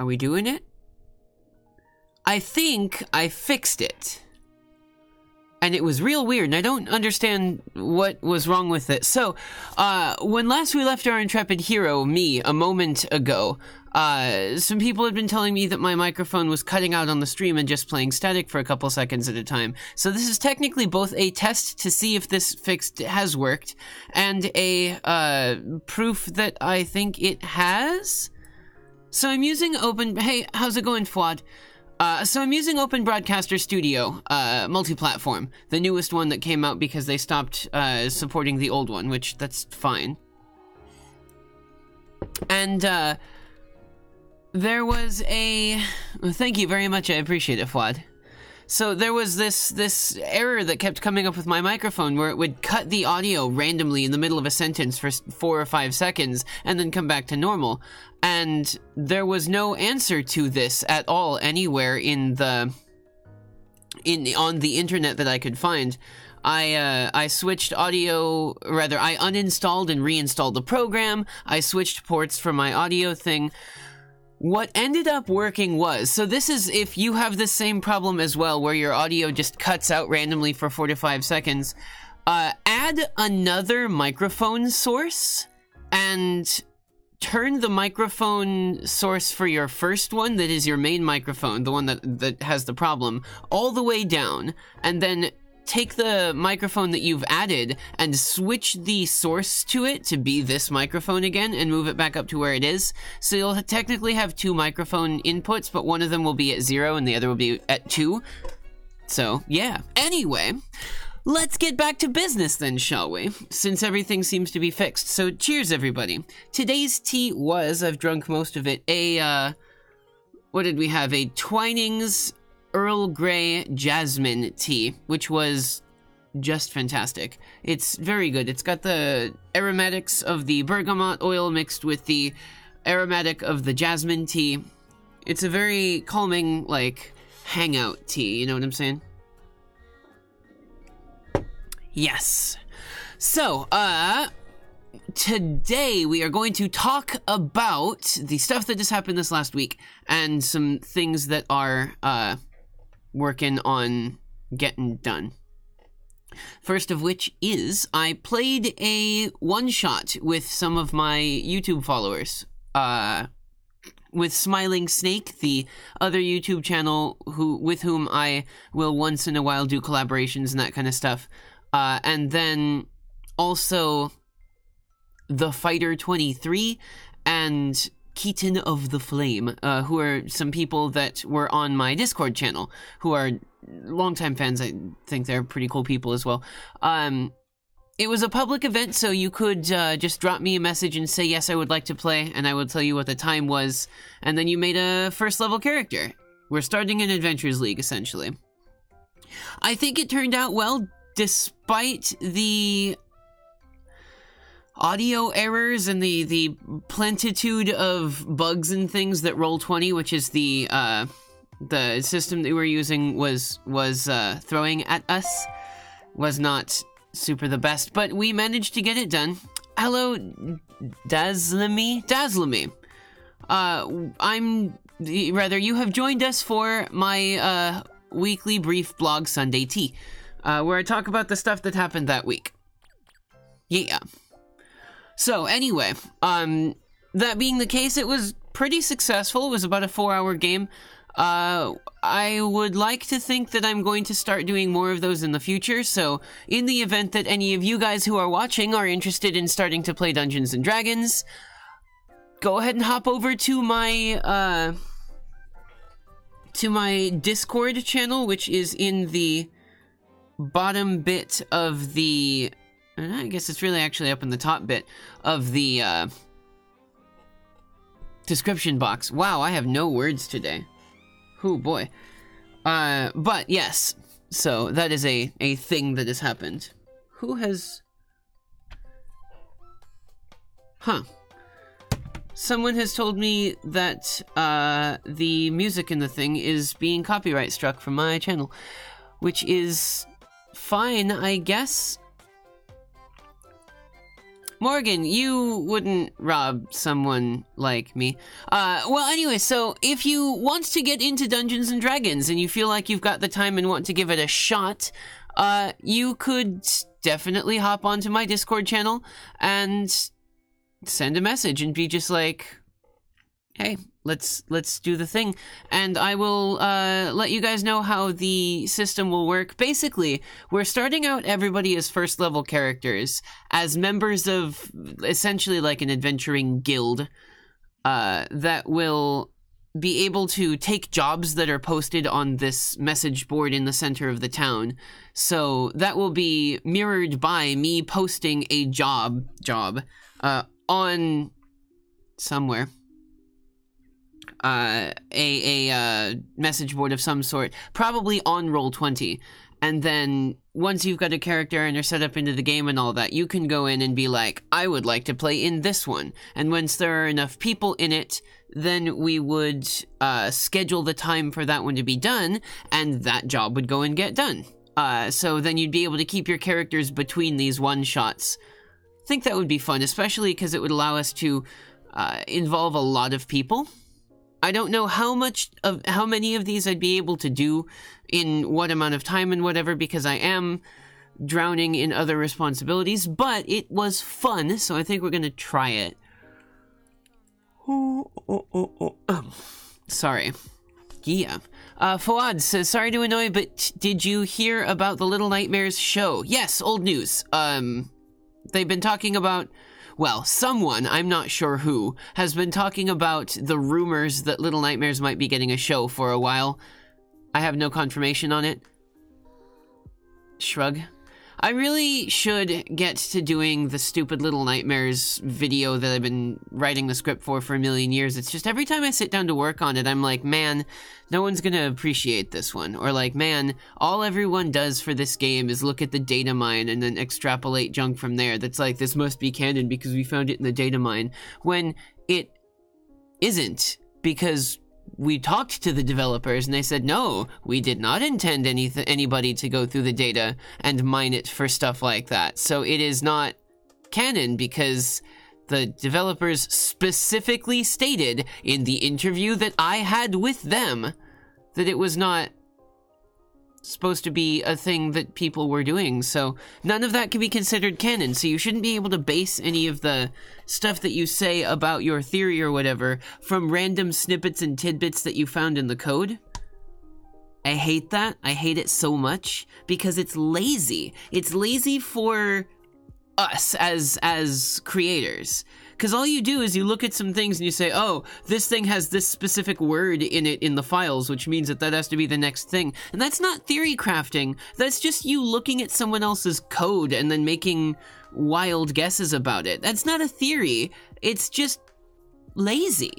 Are we doing it? I think I fixed it. And it was real weird, and I don't understand what was wrong with it. So, when last we left our intrepid hero, me, a moment ago, some people had been telling me that my microphone was cutting out on the stream and just playing static for a couple seconds at a time. So this is technically both a test to see if this fix has worked, and a, proof that I think it has? So I'm using hey, how's it going, Fuad? So I'm using Open Broadcaster Studio, multi-platform, the newest one that came out because they stopped, supporting the old one, which, that's fine. And, there was thank you very much, I appreciate it, Fuad. So there was this error that kept coming up with my microphone where it would cut the audio randomly in the middle of a sentence for 4 or 5 seconds and then come back to normal. And there was no answer to this at all anywhere on the internet that I could find. I switched audio, rather, I uninstalled and reinstalled the program. I switched ports for my audio thing. What ended up working was, so this is if you have the same problem as well, where your audio just cuts out randomly for 4 to 5 seconds, add another microphone source and turn the microphone source for your first one, that is your main microphone, the one that has the problem, all the way down, and then take the microphone that you've added and switch the source to it to be this microphone again and move it back up to where it is. So you'll technically have 2 microphone inputs, but one of them will be at 0 and the other will be at 2. So, yeah. Anyway, let's get back to business then, shall we? Since everything seems to be fixed. So, cheers, everybody. Today's tea was, I've drunk most of it, what did we have? A Twinings Earl Grey Jasmine tea, which was just fantastic. It's very good. It's got the aromatics of the bergamot oil mixed with the aromatic of the jasmine tea. It's a very calming, like, hangout tea, you know what I'm saying? Yes. So, today we are going to talk about the stuff that just happened this last week and some things that are, working on getting done. First of which is, I played a one-shot with some of my YouTube followers, with Smiling Snake, the other YouTube channel with whom I will once in a while do collaborations and that kind of stuff, and then also The Fighter 23 and Keaton of the Flame, who are some people that were on my Discord channel, who are longtime fans. I think they're pretty cool people as well. It was a public event, so you could just drop me a message and say, yes, I would like to play, and I would tell you what the time was, and then you made a first-level character. We're starting an Adventures League, essentially. I think it turned out well, despite the audio errors and the plentitude of bugs and things that Roll20, which is the system that we're using, was throwing at us, was not super the best, but we managed to get it done. Hello, Dazzlemy. You have joined us for my weekly brief blog Sunday Tea, where I talk about the stuff that happened that week. Yeah. So, anyway, that being the case, it was pretty successful. It was about a 4-hour game. I would like to think that I'm going to start doing more of those in the future, so in the event that any of you guys who are watching are interested in starting to play Dungeons & Dragons, go ahead and hop over to my Discord channel, which is in the bottom bit of the... I guess it's really actually up in the top bit of the description box. Wow, I have no words today. Oh boy. But yes, so that is a thing that has happened. Who has... Huh. Someone has told me that the music in the thing is being copyright struck from my channel, which is fine, I guess. Morgan, you wouldn't rob someone like me. Well, anyway, so if you want to get into Dungeons and Dragons and you feel like you've got the time and want to give it a shot, you could definitely hop onto my Discord channel and send a message and be just like, hey, let's do the thing. And I will let you guys know how the system will work. Basically, we're starting out everybody as first level characters, as members of essentially like an adventuring guild that will be able to take jobs that are posted on this message board in the center of the town. So that will be mirrored by me posting a job on somewhere. A message board of some sort, probably on Roll20. And then once you've got a character and you're set up into the game and all that, you can go in and be like, I would like to play in this one. And once there are enough people in it, then we would schedule the time for that one to be done, and that job would go and get done. So then you'd be able to keep your characters between these one-shots. I think that would be fun, especially because it would allow us to involve a lot of people. I don't know how many of these I'd be able to do in what amount of time and whatever, because I am drowning in other responsibilities, but it was fun, so I think we're gonna try it. Sorry. Yeah. Fawad says, sorry to annoy, but did you hear about the Little Nightmares show? Yes, old news. They've been talking about... Well, someone, I'm not sure who, has been talking about the rumors that Little Nightmares might be getting a show for a while. I have no confirmation on it. Shrug. I really should get to doing the stupid Little Nightmares video that I've been writing the script for a million years. It's just every time I sit down to work on it, I'm like, man, no one's gonna appreciate this one. Or like, man, all everyone does for this game is look at the data mine and then extrapolate junk from there. That's like, this must be canon because we found it in the data mine. When it isn't, because we talked to the developers and they said, no, we did not intend anybody to go through the data and mine it for stuff like that. So it is not canon because the developers specifically stated in the interview that I had with them that it was not supposed to be a thing that people were doing. So none of that can be considered canon. So you shouldn't be able to base any of the stuff that you say about your theory or whatever from random snippets and tidbits that you found in the code. I hate that. I hate it so much because it's lazy. It's lazy for us as creators. Because all you do is you look at some things and you say, oh, this thing has this specific word in it in the files, which means that that has to be the next thing. And that's not theory crafting. That's just you looking at someone else's code and then making wild guesses about it. That's not a theory. It's just lazy.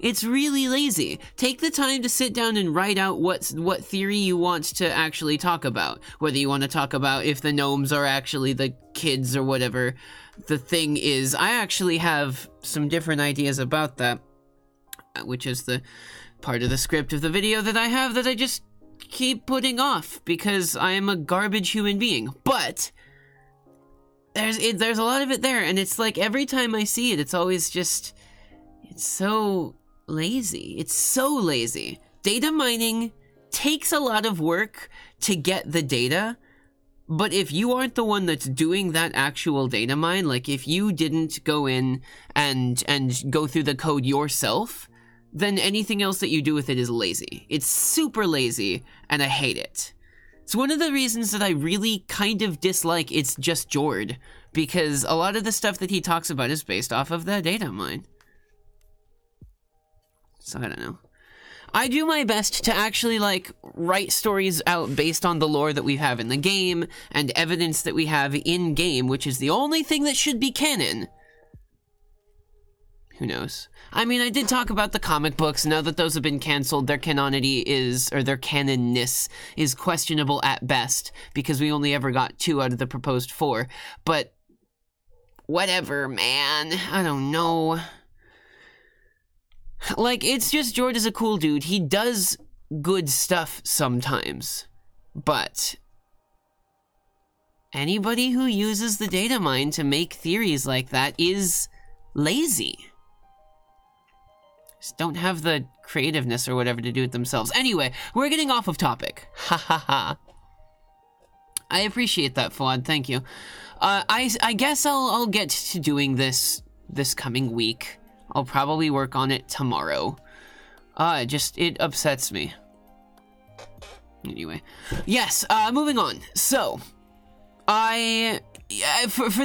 It's really lazy. Take the time to sit down and write out what theory you want to actually talk about. Whether you want to talk about if the gnomes are actually the kids or whatever the thing is. I actually have some different ideas about that, which is the part of the script of the video that I have that I just keep putting off because I am a garbage human being. But there's a lot of it there, and it's like every time I see it, it's always just, it's so lazy. It's so lazy. Data mining takes a lot of work to get the data, but if you aren't the one that's doing that actual data mine, like if you didn't go in and go through the code yourself, then anything else that you do with it is lazy. It's super lazy, and I hate it. It's one of the reasons that I really kind of dislike It's Just Jord, because a lot of the stuff that he talks about is based off of the data mine. So I don't know. I do my best to actually, like, write stories out based on the lore that we have in the game and evidence that we have in-game, which is the only thing that should be canon. Who knows? I mean, I did talk about the comic books. Now that those have been canceled, their canonity is, or their canonness is questionable at best, because we only ever got 2 out of the proposed 4. But whatever, man. I don't know. Like, It's Just Jord is a cool dude. He does good stuff sometimes. But anybody who uses the data mine to make theories like that is lazy. Just don't have the creativeness or whatever to do it themselves. Anyway, we're getting off of topic. Ha ha ha. I appreciate that, Fuad. Thank you. I guess I'll get to doing this coming week. I'll probably work on it tomorrow. It upsets me. Anyway. Yes, moving on. So, for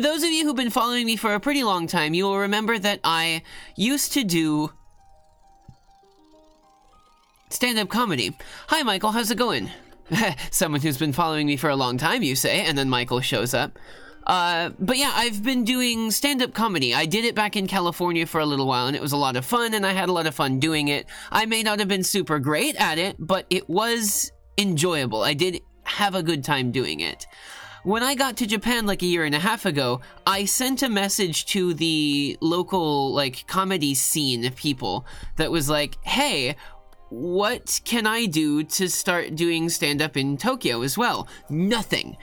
those of you who've been following me for a pretty long time, you will remember that I used to do stand-up comedy. Hi, Michael, how's it going? Someone who's been following me for a long time, you say, and then Michael shows up. But yeah, I've been doing stand-up comedy. I did it back in California for a little while, and it was a lot of fun, and I had a lot of fun doing it. I may not have been super great at it, but it was enjoyable. I did have a good time doing it. When I got to Japan like a year and a half ago, I sent a message to the local, like, comedy scene people that was like, hey, what can I do to start doing stand-up in Tokyo as well? Nothing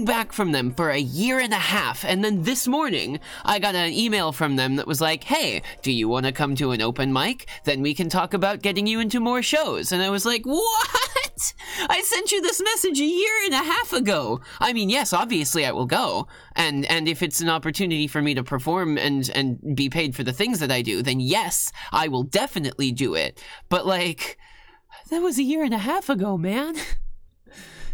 back from them for a year and a half. And then this morning, I got an email from them that was like, hey, do you want to come to an open mic? Then we can talk about getting you into more shows. And I was like, what? I sent you this message a year and a half ago. I mean, yes, obviously I will go. And if it's an opportunity for me to perform and be paid for the things that I do, then yes, I will definitely do it. But like, that was a year and a half ago, man.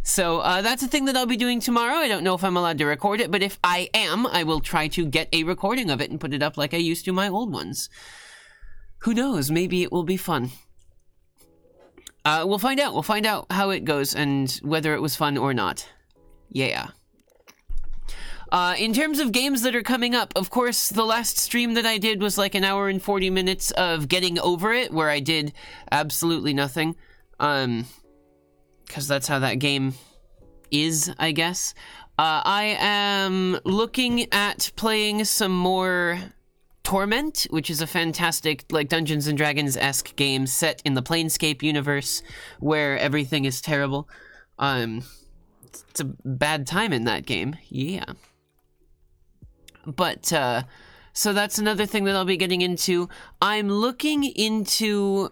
So that's a thing that I'll be doing tomorrow. I don't know if I'm allowed to record it, but if I am, I will try to get a recording of it and put it up like I used to my old ones. Who knows? Maybe it will be fun. We'll find out. We'll find out how it goes and whether it was fun or not. Yeah. In terms of games that are coming up, of course, the last stream that I did was like an hour and 40 minutes of Getting Over It, where I did absolutely nothing. Because that's how that game is, I guess. I am looking at playing some more Torment, which is a fantastic, like, Dungeons & Dragons-esque game set in the Planescape universe, where everything is terrible. It's a bad time in that game, yeah. But, so that's another thing that I'll be getting into. I'm looking into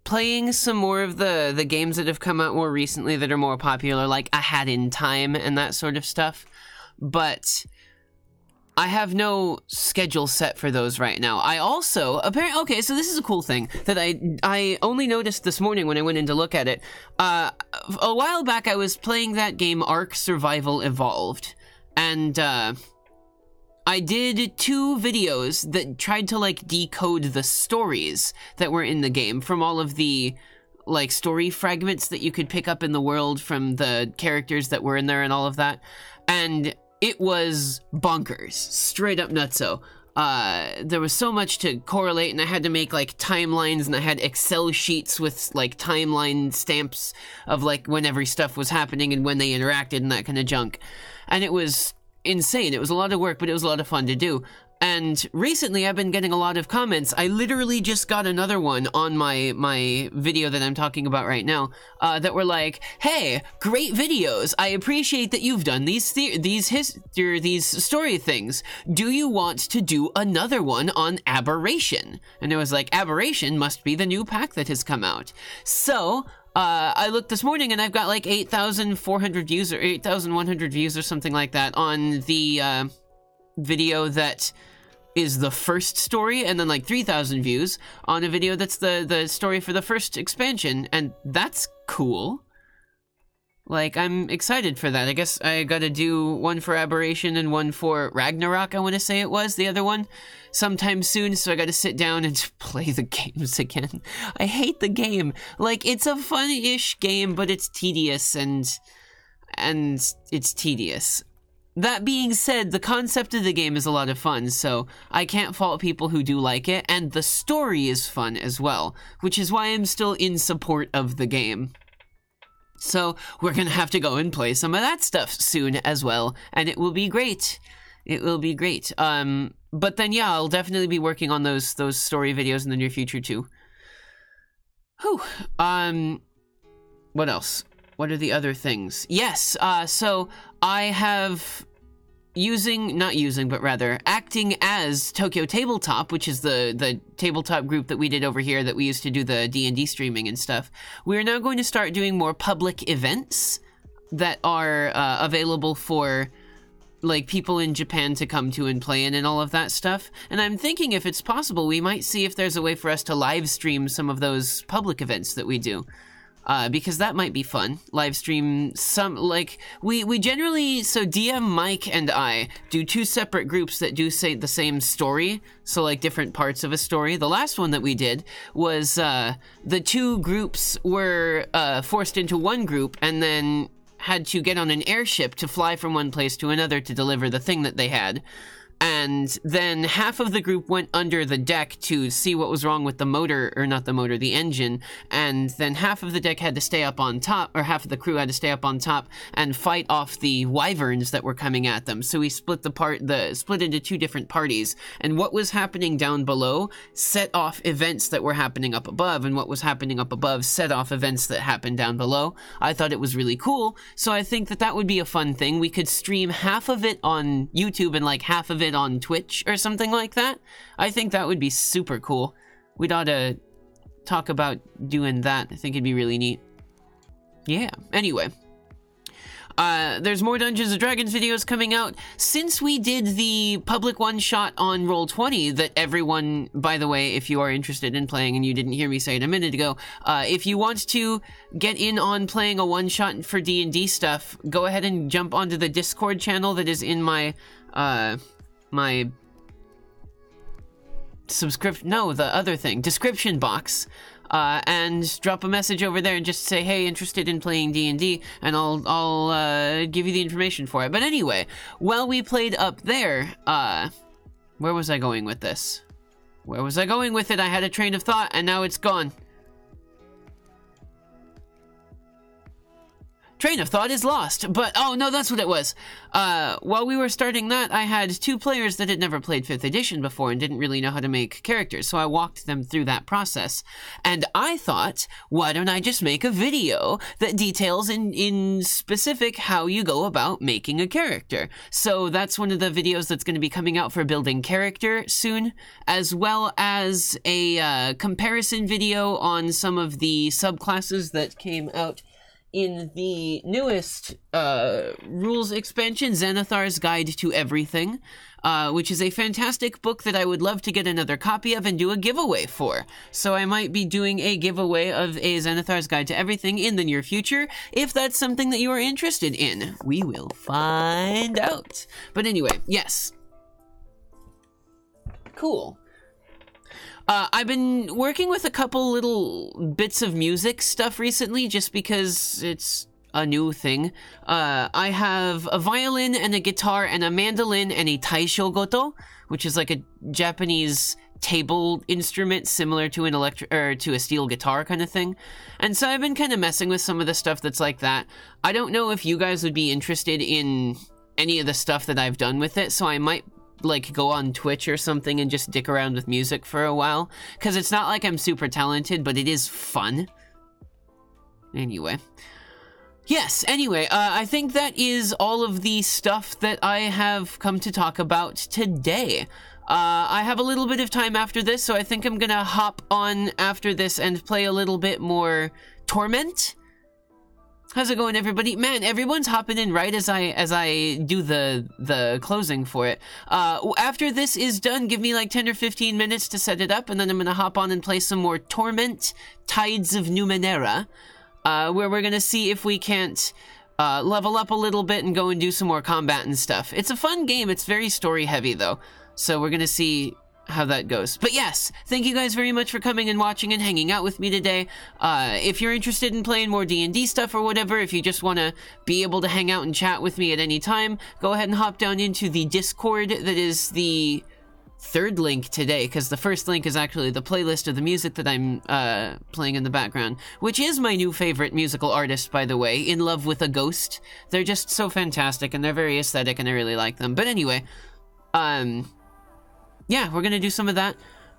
playing some more of the games that have come out more recently that are more popular, like A Hat in Time and that sort of stuff. But I have no schedule set for those right now. I also, apparently, okay, so this is a cool thing that I only noticed this morning when I went in to look at it. A while back, I was playing that game Ark Survival Evolved, and I did 2 videos that tried to, like, decode the stories that were in the game from all of the, like, story fragments that you could pick up in the world from the characters that were in there and all of that. And it was bonkers. Straight up nutso. There was so much to correlate, and I had to make, like, timelines, and I had Excel sheets with, like, timeline stamps of, like, when every stuff was happening and when they interacted and that kind of junk. And it was insane. It was a lot of work, but it was a lot of fun to do. And recently I've been getting a lot of comments. I literally just got another one on my video that I'm talking about right now, that were like, hey, great videos. I appreciate that you've done these story things. Do you want to do another one on Aberration? And it was like, Aberration must be the new pack that has come out. So I looked this morning and I've got like 8,400 views or 8,100 views or something like that on the video that is the first story, and then like 3,000 views on a video that's the story for the first expansion, and that's cool. Like, I'm excited for that. I guess I gotta do one for Aberration and one for Ragnarok, I want to say it was, the other one, sometime soon, so I gotta sit down and play the games again. I hate the game. Like, it's a fun-ish game, but it's tedious, and it's tedious. That being said, the concept of the game is a lot of fun, so I can't fault people who do like it, and the story is fun as well, which is why I'm still in support of the game. So we're gonna have to go and play some of that stuff soon as well, and it will be great. It will be great. But then yeah, I'll definitely be working on those story videos in the near future too. Whew. What else? what are the other things? Yes, so I have acting as Tokyo Tabletop, which is the tabletop group that we did over here that we used to do the D&D streaming and stuff. We're now going to start doing more public events that are available for like people in Japan to come to and play in and all of that stuff. And I'm thinking if it's possible, we might see if there's a way for us to live stream some of those public events that we do. Because that might be fun. Live stream some, like, we generally, so DM Mike and I do 2 separate groups that do say the same story, so like different parts of a story. The last one that we did was, the 2 groups were, forced into one group and then had to get on an airship to fly from one place to another to deliver the thing that they had. And then half of the group went under the deck to see what was wrong with the motor, or not the motor, the engine, and then half of the deck had to stay up on top, or half of the crew had to stay up on top and fight off the wyverns that were coming at them. So we split split into 2 different parties, and what was happening down below set off events that were happening up above, and what was happening up above set off events that happened down below. I thought it was really cool, so I think that would be a fun thing. We could stream half of it on YouTube and like half of it on Twitch or something like that. I think that would be super cool. We'd ought to talk about doing that. I think it'd be really neat. Yeah, anyway. There's more Dungeons & Dragons videos coming out. Since we did the public one-shot on Roll20 that everyone, by the way, if you are interested in playing and you didn't hear me say it a minute ago, if you want to get in on playing a one-shot for D&D stuff, go ahead and jump onto the Discord channel that is in my description box, and drop a message over there and just say, hey, interested in playing D&D, and I'll give you the information for it. But anyway, while we played up there, where was I going with this? Where was I going with it? I had a train of thought, and now it's gone. Train of thought is lost, but oh no, that's what it was. While we were starting that, I had 2 players that had never played 5th edition before and didn't really know how to make characters, so I walked them through that process. And I thought, why don't I just make a video that details in specific how you go about making a character? So that's one of the videos that's going to be coming out for building character soon, as well as a comparison video on some of the subclasses that came out in the newest rules expansion, Xanathar's Guide to Everything, which is a fantastic book that I would love to get another copy of and do a giveaway for. So I might be doing a giveaway of a Xanathar's Guide to Everything in the near future, if that's something that you are interested in. We will find out. But anyway, yes. Cool. I've been working with a couple little bits of music stuff recently, just because it's a new thing. I have a violin and a guitar and a mandolin and a taishogoto, which is like a Japanese table instrument similar to to a steel guitar kind of thing. And so I've been kind of messing with some of the stuff that's like that. I don't know if you guys would be interested in any of the stuff that I've done with it, so I might like go on Twitch or something and just dick around with music for a while, because it's not like I'm super talented, but it is fun. Anyway. Yes, anyway, I think that is all of the stuff that I have come to talk about today. I have a little bit of time after this, so I think I'm gonna hop on after this and play a little bit more Torment. How's it going, everybody? Man, everyone's hopping in right as I do the closing for it. After this is done, give me like 10 or 15 minutes to set it up, and then I'm gonna hop on and play some more Torment, Tides of Numenera, where we're gonna see if we can't level up a little bit and go and do some more combat and stuff. It's a fun game. It's very story heavy though, so we're gonna see how that goes. But yes, thank you guys very much for coming and watching and hanging out with me today. If you're interested in playing more D&D stuff or whatever, if you just want to be able to hang out and chat with me at any time, go ahead and hop down into the Discord. That is the 3rd link today, because the 1st link is actually the playlist of the music that I'm playing in the background, which is my new favorite musical artist, by the way, In Love with a Ghost. They're just so fantastic, and they're very aesthetic, and I really like them. But anyway, yeah, we're gonna do some of that.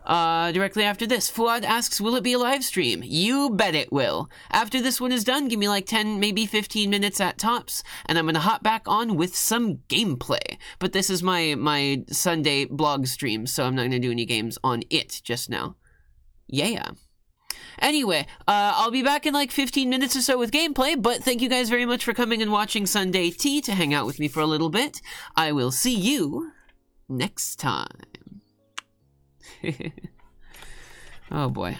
directly after this. Fuad asks, will it be a live stream? You bet it will. After this one is done, give me like 10, maybe 15 minutes at tops, and I'm gonna hop back on with some gameplay. But this is my Sunday blog stream, so I'm not gonna do any games on it just now. Yeah. Anyway, I'll be back in like 15 minutes or so with gameplay, but thank you guys very much for coming and watching Sunday Tea to hang out with me for a little bit. I will see you next time. Oh boy.